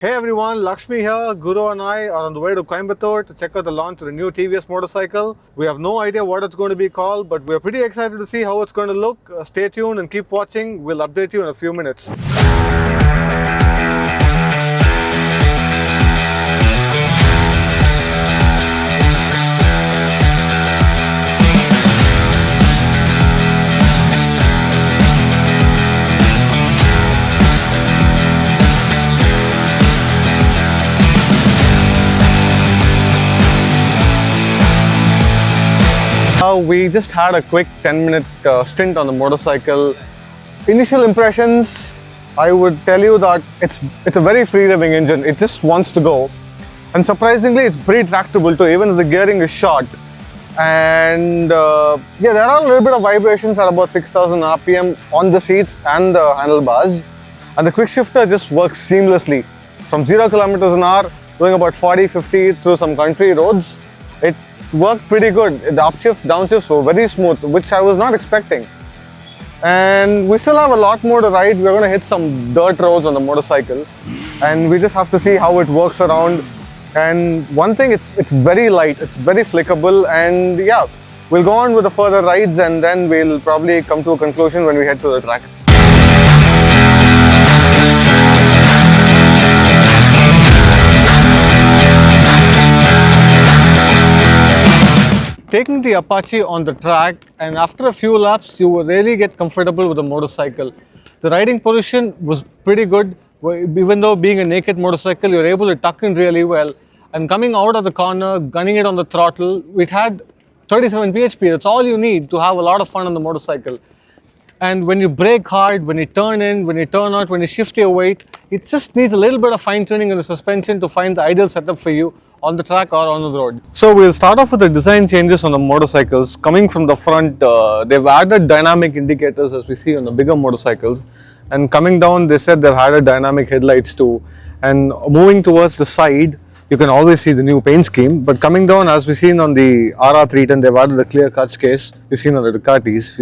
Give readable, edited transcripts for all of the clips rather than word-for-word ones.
Hey everyone, Lakshmi here. Guru and I are on the way to Coimbatore to check out the launch of the new TVS motorcycle. We have no idea what it's going to be called, but we're pretty excited to see how it's going to look. Stay tuned and keep watching. We'll update you in a few minutes. We just had a quick 10-minute stint on the motorcycle. Initial impressions, I would tell you that it's a very free-living engine. It just wants to go, and surprisingly, it's pretty tractable too, even if the gearing is short. And yeah, there are a little bit of vibrations at about 6,000 RPM on the seats and the handlebars, and the quick shifter just works seamlessly from 0 kilometers an hour, doing about 40-50 through some country roads. It worked pretty good. The upshifts, downshifts were very smooth, which I was not expecting. And we still have a lot more to ride. We're going to hit some dirt roads on the motorcycle, and we just have to see how it works around. And one thing, it's very light, it's very flickable, and yeah, we'll go on with the further rides, and then we'll probably come to a conclusion when we head to the track. Taking the Apache on the track, and after a few laps, you will really get comfortable with the motorcycle. The riding position was pretty good. Even though being a naked motorcycle, you're able to tuck in really well. And coming out of the corner, gunning it on the throttle, it had 37 bhp. That's all you need to have a lot of fun on the motorcycle. And when you brake hard, when you turn in, when you turn out, when you shift your weight, it just needs a little bit of fine tuning in the suspension to find the ideal setup for you on the track or on the road. So we'll start off with the design changes on the motorcycles. Coming from the front, they've added dynamic indicators as we see on the bigger motorcycles. And coming down, they said they've added dynamic headlights too. And moving towards the side, you can always see the new paint scheme. But coming down, as we've seen on the RR310, they've added a clear catch case. We've seen on the Ducatis.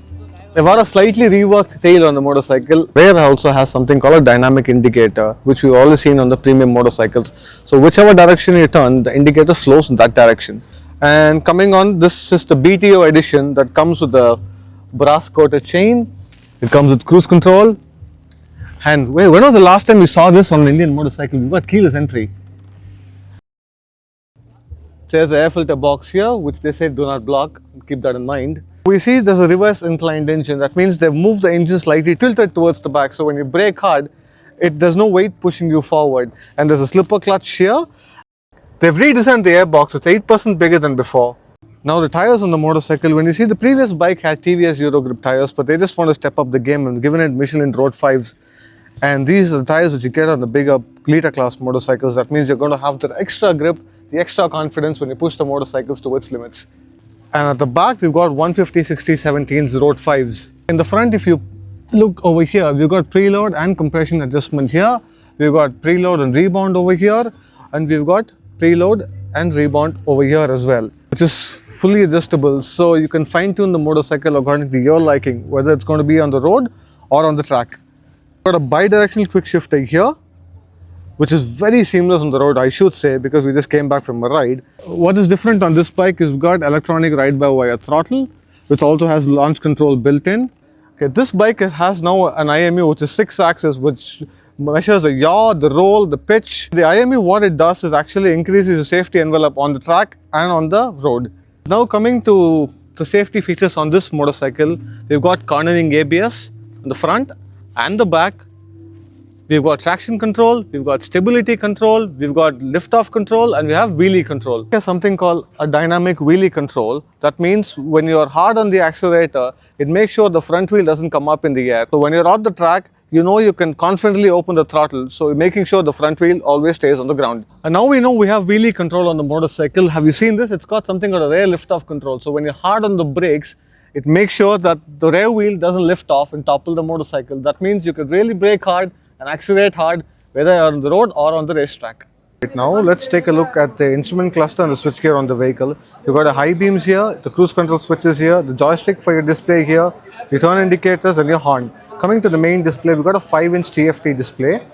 They've got a slightly reworked tail on the motorcycle. Rear also has something called a dynamic indicator, which we've always seen on the premium motorcycles. So whichever direction you turn, the indicator flows in that direction. And coming on, this is the BTO edition that comes with the brass coated chain. It comes with cruise control. And wait, when was the last time you saw this on an Indian motorcycle? We've got keyless entry. There's an air filter box here, which they say do not block. Keep that in mind. We see there's a reverse inclined engine. That means they've moved the engine slightly tilted towards the back. So when you brake hard, there's no weight pushing you forward. And there's a slipper clutch here. They've redesigned the airbox. It's 8% bigger than before. Now the tires on the motorcycle, when you see the previous bike had TVS Eurogrip tires, but they just want to step up the game and given it Michelin Road 5s. And these are the tires which you get on the bigger liter class motorcycles. That means you're going to have the extra grip, the extra confidence when you push the motorcycles to its limits. And at the back, we've got 150, 60, 17s, Road 5s. In the front, if you look over here, we've got preload and compression adjustment here. We've got preload and rebound over here. And we've got preload and rebound over here as well, which is fully adjustable. So you can fine tune the motorcycle according to your liking, whether it's going to be on the road or on the track. We've got a bi-directional quick shifter here, which is very seamless on the road, I should say, because we just came back from a ride. What is different on this bike is we've got electronic ride-by-wire throttle, which also has launch control built in. Okay, this bike has now an IMU, which is 6-axis, which measures the yaw, the roll, the pitch. The IMU, what it does is actually increases the safety envelope on the track and on the road. Now coming to the safety features on this motorcycle, we've got cornering ABS on the front and the back. We've got traction control, we've got stability control, we've got lift-off control, and we have wheelie control. There's something called a dynamic wheelie control. That means when you're hard on the accelerator, it makes sure the front wheel doesn't come up in the air. So when you're on the track, you know you can confidently open the throttle, so making sure the front wheel always stays on the ground. And now we know we have wheelie control on the motorcycle. Have you seen this? It's got something called a rear lift-off control. So when you're hard on the brakes, it makes sure that the rear wheel doesn't lift off and topple the motorcycle. That means you could really brake hard and accelerate hard, whether you're on the road or on the racetrack. Right now, let's take a look at the instrument cluster and the switchgear on the vehicle. You've got the high beams here, the cruise control switches here, the joystick for your display here, your turn indicators and your horn. Coming to the main display, we've got a 5-inch TFT display.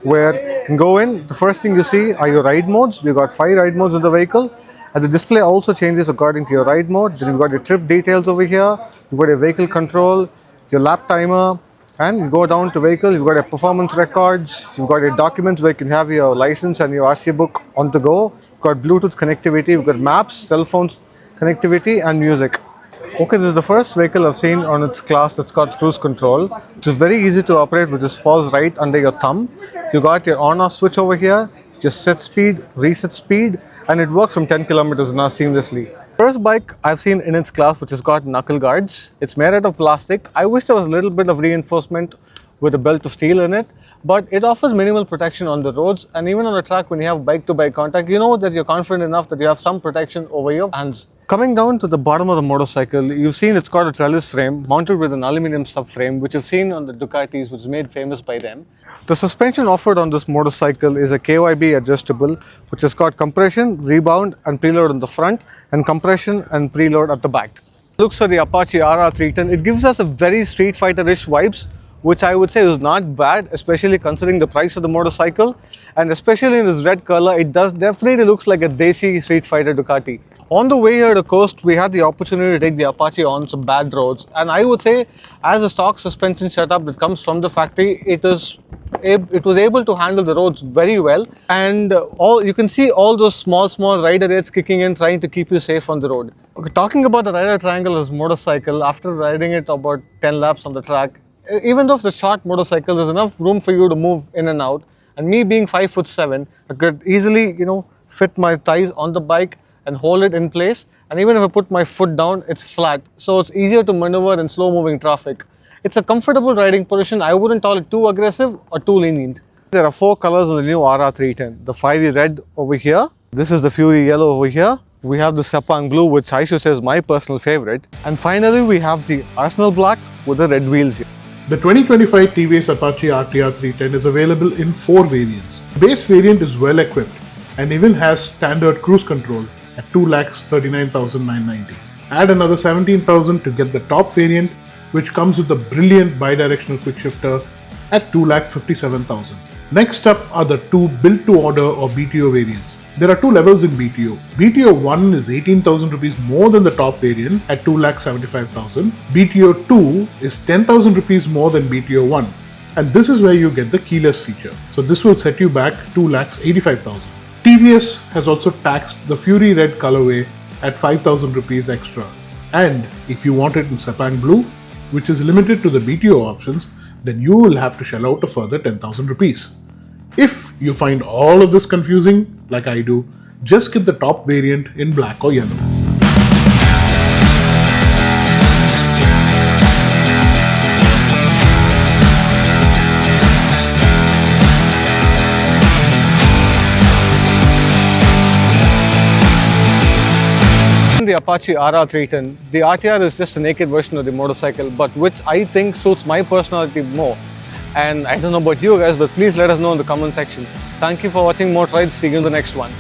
where you can go in. The first thing you see are your ride modes. We've got 5 ride modes in the vehicle, and the display also changes according to your ride mode. Then you've got your trip details over here, you've got your vehicle control, your lap timer, and you go down to vehicle, you've got your performance records, you've got your documents where you can have your license and your RC book on the go, you've got Bluetooth connectivity, you've got maps, cell phones connectivity, and music. Okay, this is the first vehicle I've seen on its class that's got cruise control. It is very easy to operate, which just falls right under your thumb. You got your on-off switch over here, just set speed, reset speed, and it works from 10 kilometers an hour seamlessly. First bike I've seen in its class which has got knuckle guards. It's made out of plastic. I wish there was a little bit of reinforcement with a belt of steel in it, but it offers minimal protection on the roads, and even on a track when you have bike-to-bike contact, you know that you're confident enough that you have some protection over your hands. Coming down to the bottom of the motorcycle, you've seen it's got a trellis frame mounted with an aluminium subframe, which you've seen on the Ducatis, which is made famous by them. The suspension offered on this motorcycle is a KYB adjustable, which has got compression, rebound and preload on the front, and compression and preload at the back. Looks at the Apache RR310, it gives us a very Street Fighter-ish vibes, which I would say is not bad, especially considering the price of the motorcycle, and especially in this red color, it definitely looks like a Desi Street Fighter Ducati. On the way here to coast, we had the opportunity to take the Apache on some bad roads, and I would say as a stock suspension setup that comes from the factory, it was able to handle the roads very well, and you can see all those small rider rates kicking in, trying to keep you safe on the road. Okay, talking about the rider triangle as motorcycle, after riding it about 10 laps on the track, even though it's a short motorcycle, there's enough room for you to move in and out, and me being 5'7", I could easily fit my thighs on the bike and hold it in place, and even if I put my foot down, it's flat, so it's easier to maneuver in slow moving traffic. It's a comfortable riding position. I wouldn't call it too aggressive or too lenient. There are 4 colors in the new RR310. The fiery red over here, this is the fury yellow over here, we have the Sepang blue, which I should say is my personal favorite, and finally we have the Arsenal black with the red wheels here. The 2025 TVS Apache RTR310 is available in 4 variants. The base variant is well equipped and even has standard cruise control at 2,39,990. Add another 17,000 to get the top variant, which comes with the brilliant bi-directional quick shifter at 2,57,000. Next up are the 2 built-to-order or BTO variants. There are 2 levels in BTO. BTO 1 is 18,000 rupees more than the top variant at 2,75,000. BTO 2 is 10,000 rupees more than BTO 1. And this is where you get the keyless feature. So this will set you back 2,85,000. TVS has also taxed the Fury Red colorway at 5,000 rupees extra. And if you want it in Sepang Blue, which is limited to the BTO options, then you will have to shell out a further 10,000 rupees. If you find all of this confusing, like I do, just get the top variant in black or yellow. The Apache RR310, the RTR is just a naked version of the motorcycle, but which I think suits my personality more. And I don't know about you guys, but please let us know in the comment section. Thank you for watching Motoroids. See you in the next one.